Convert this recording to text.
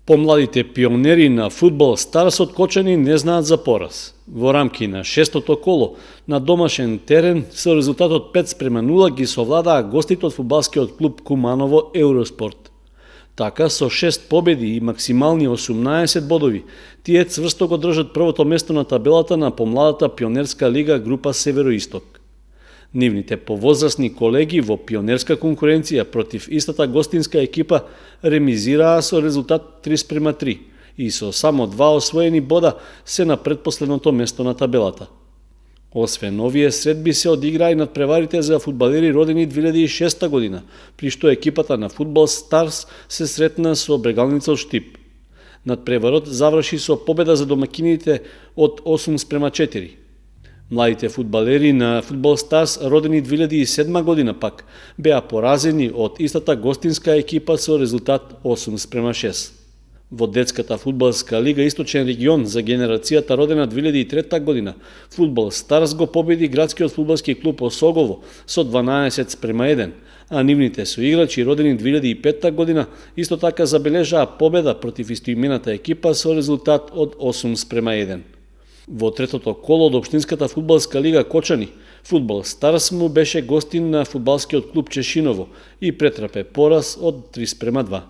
Помладите пионери на фудбал Старс од Кочани не знаат за пораз. Во рамки на шестото коло на домашен терен со резултатот 5:0 ги совладаа гостите од фудбалскиот клуб Куманово Евроспорт. Така, со 6 победи и максимални 18 бодови, тие цврсто го држат првото место на табелата на помладата пионерска лига група Североисток. Нивните повозрасни колеги во пионерска конкуренција против истата гостинска екипа ремизираа со резултат 3:3 и со само 2 освоени бода се на предпоследното место на табелата. Освен овие средби се одиграа и надпреварите за фудбалери родени 2006 година, при што екипата на фудбал Старс се сретна со Брегалница од Штип. Надпреварот заврши со победа за домакините од 8:4. Младите фудбалери на фудбал Старс родени 2007 година пак беа поразени од истата гостинска екипа со резултат 8:6. Во детската фудбалска лига Источен регион за генерацијата родена 2003 година, фудбал Старс го победи градскиот фудбалски клуб Осогово со 12:1, а нивните соиграчи родени 2005 година исто така забележаа победа против истоимената екипа со резултат од 8:1. Во третото коло од општинската фудбалска лига Кочани, фудбал Старс му беше гостин на фудбалскиот клуб Чешиново и претрпе пораз од 3:2.